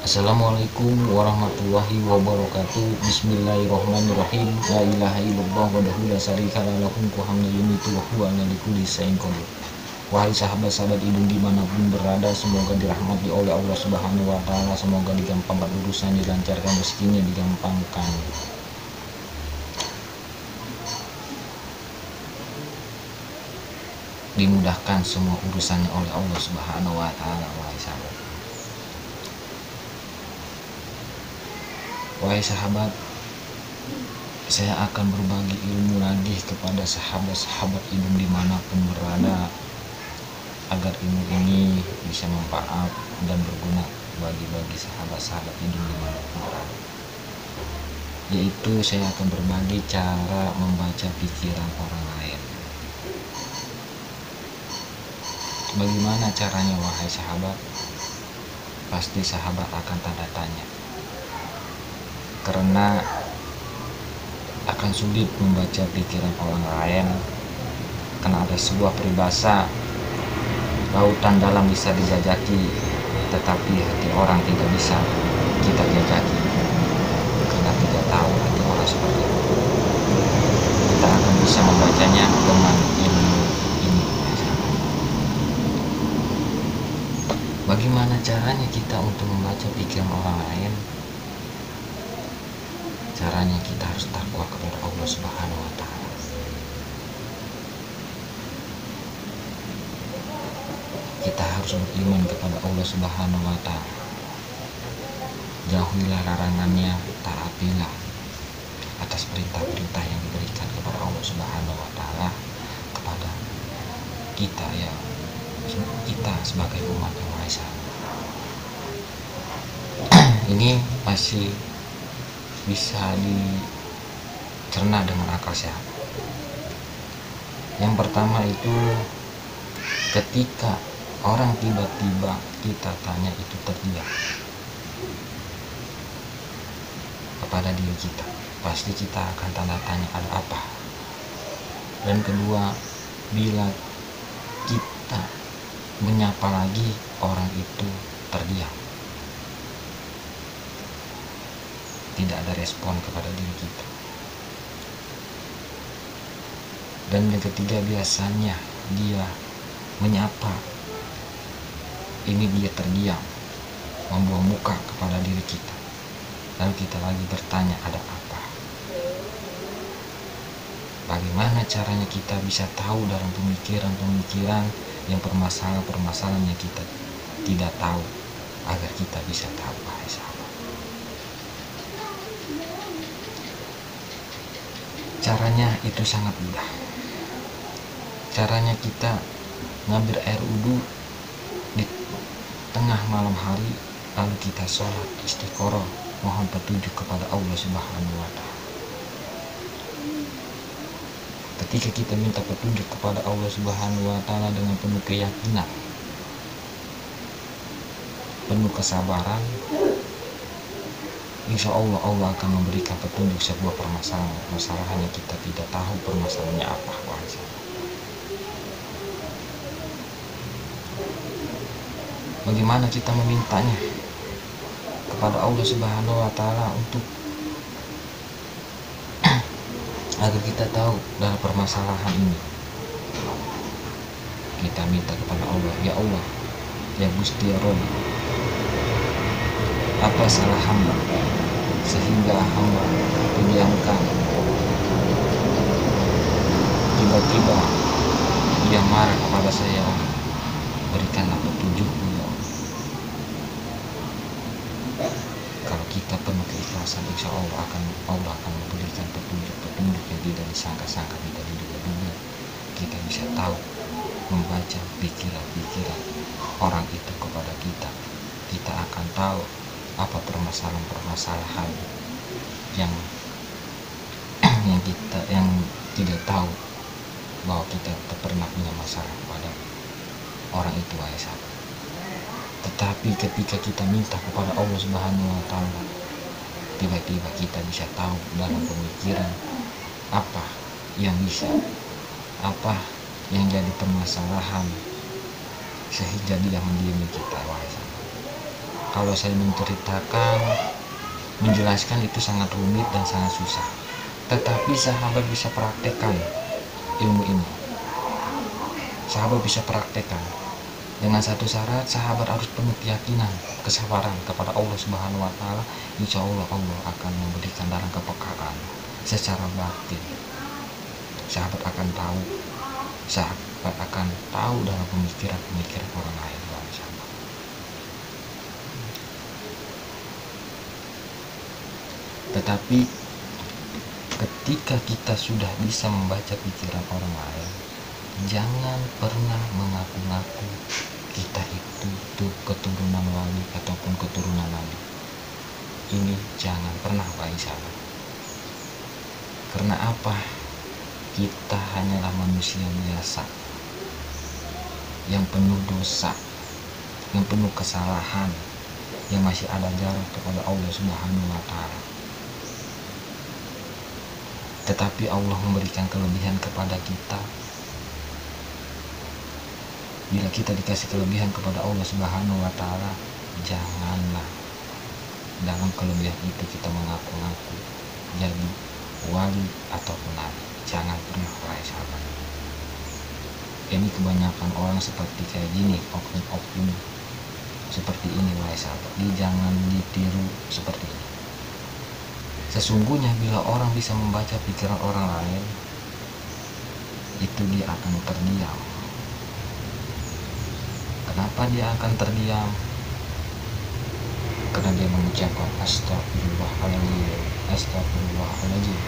Assalamualaikum warahmatullahi wabarakatuh. Bismillahirrahmanirrahim. La ilaha illallah wahdahu la syarika lahu hamdan yumitu wa huwa ala kulli syai'in qadir. Wahai sahabat-sahabat hidung dimanapun berada, semoga dirahmati oleh Allah Subhanahu wa Ta'ala. Semoga digampangkan urusan, dilancarkan rezekinya, digampangkan dimudahkan semua urusannya oleh Allah Subhanahu wa Ta'ala. Wahai sahabat, saya akan berbagi ilmu lagi kepada sahabat-sahabat hidung dimanapun berada, agar ilmu ini bisa manfaat dan berguna bagi sahabat-sahabat hidung dimanapun berada. Yaitu saya akan berbagi cara membaca pikiran orang lain. Bagaimana caranya wahai sahabat? Pasti sahabat akan tanda tanya, karena akan sulit membaca pikiran orang lain, karena ada sebuah peribahasa, lautan dalam bisa dijajaki, tetapi hati orang tidak bisa kita jajaki, karena tidak tahu hati orang seperti apa. Kita akan bisa membacanya dengan ilmu ini. Bagaimana caranya kita untuk membaca pikiran orang lain? Caranya kita harus takwa kepada Allah Subhanahu wa Ta'ala. Kita harus beriman kepada Allah Subhanahu wa Ta'ala. Jauhilah larangannya, taatilah atas perintah-perintah yang diberikan kepada Allah Subhanahu wa Ta'ala kepada kita, ya, kita sebagai umat yang maha. Ini masih bisa dicerna dengan akal sehat. Yang pertama itu, ketika orang tiba-tiba kita tanya, itu terdiam kepada diri kita, pasti kita akan tanda tanya ada apa. Dan kedua, bila kita menyapa lagi, orang itu terdiam, tidak ada respon kepada diri kita. Dan yang ketiga, biasanya dia menyapa, ini dia terdiam, membawa muka kepada diri kita, lalu kita lagi bertanya ada apa. Bagaimana caranya kita bisa tahu dalam pemikiran yang permasalahan yang kita tidak tahu, agar kita bisa tahu, wahai sahabat? Caranya itu sangat mudah. Caranya kita ngambil air wudhu di tengah malam hari, lalu kita sholat istiqoroh, mohon petunjuk kepada Allah Subhanahu wa Ta'ala. Ketika kita minta petunjuk kepada Allah Subhanahu wa Ta'ala dengan penuh keyakinan, penuh kesabaran, insya Allah Allah akan memberikan petunjuk sebuah permasalahan yang kita tidak tahu permasalahannya apa. Bagaimana kita memintanya kepada Allah Subhanahu wa Ta'ala untuk agar kita tahu dalam permasalahan ini? Kita minta kepada Allah, ya Allah, ya Gusti ya Rob, apa salah hamba sehingga hamba didiamkan, tiba-tiba dia marah kepada saya? Berikanlah petunjukmu ya Allah. Kalau kita penuh keikhlasan, insya Allah akan memberikan petunjuk yang tidak disangka-sangka, tidak diduga-duga. Kita bisa tahu, membaca pikiran orang itu kepada kita. Kita akan tahu apa permasalahan yang kita tidak tahu bahwa kita pernah punya masalah pada orang itu, wahai sahabat. Tetapi ketika kita minta kepada Allah Subhanahu wa Ta'ala, tiba-tiba kita bisa tahu dalam pemikiran apa yang jadi permasalahan, sehingga dia mendiami kita, wahai sahabat. kalau saya menjelaskan itu sangat rumit dan sangat susah. Tetapi sahabat bisa praktekkan ilmu ini. Sahabat bisa praktekkan. Dengan satu syarat, sahabat harus penuh keyakinan, kesabaran kepada Allah Subhanahu wa taala. Insya Allah Allah akan memberikan dalam kepekaan secara batin. Sahabat akan tahu dalam pemikiran orang lain. Tetapi ketika kita sudah bisa membaca pikiran orang lain, jangan pernah mengaku-ngaku kita itu keturunan wali ataupun keturunan nabi. Ini jangan pernah, Pak sahabat. Karena apa? Kita hanyalah manusia biasa yang penuh dosa, yang penuh kesalahan, yang masih ada jarak kepada Allah Subhanahu wa taala. Tetapi Allah memberikan kelebihan kepada kita. Bila kita dikasih kelebihan kepada Allah Subhanahu wa taala, janganlah dalam kelebihan itu kita mengaku-ngaku jadi wali ataupun nabi. Jangan pernah, wahai sahabat. Ini kebanyakan orang seperti kayak gini, oknum-oknum seperti ini, wahai sahabat. Jangan ditiru seperti ini. Sesungguhnya bila orang bisa membaca pikiran orang lain, itu dia akan terdiam. Kenapa dia akan terdiam? Karena dia mengucapkan astagfirullahaladzim, astagfirullahaladzim.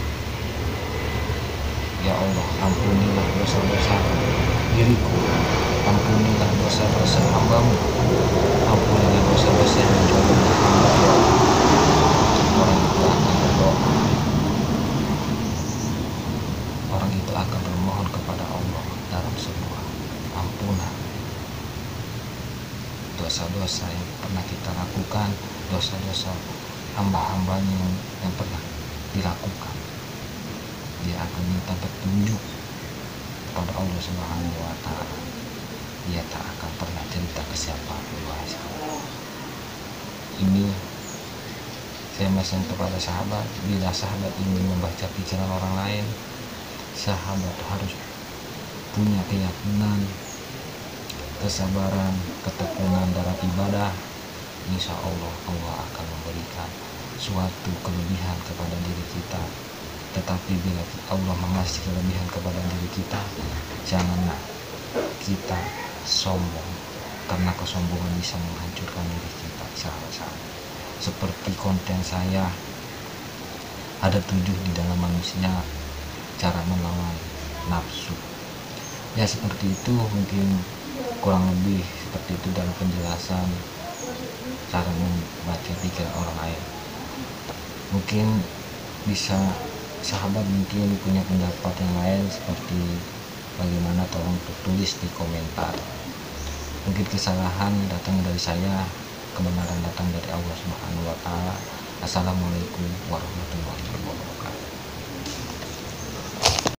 Ya Allah, ampunilah dosa-dosa diriku, ampunilah dosa-dosa hambamu, ampunilah dosa-dosa yang menjolimi hamba. Orang itu akan berdoa, orang itu akan bermohon kepada Allah dalam sebuah ampunan dosa-dosa yang pernah kita lakukan, dosa-dosa hamba-hambanya yang pernah dilakukan. Dia akan minta petunjuk kepada Allah Subhanahu wa taala. Dia tak akan pernah cerita ke siapapun. Ini saya pesan kepada sahabat, bila sahabat ingin membaca pikiran orang lain, sahabat harus punya keyakinan, kesabaran, ketekunan dalam ibadah. Insya Allah Allah akan memberikan suatu kelebihan kepada diri kita. Tetapi bila Allah mengasih kelebihan kepada diri kita, janganlah kita sombong, karena kesombongan bisa menghancurkan diri kita. Sahabat-sahabat, seperti konten saya, ada 7 di dalam manusia cara melawan nafsu. Ya seperti itu, mungkin kurang lebih seperti itu dalam penjelasan cara membaca pikiran orang lain. Mungkin bisa sahabat mungkin punya pendapat yang lain seperti bagaimana, tolong tulis di komentar. Mungkin kesalahan datang dari saya, kebenaran datang dari Allah Subhanahu wa taala. Assalamualaikum warahmatullahi wabarakatuh.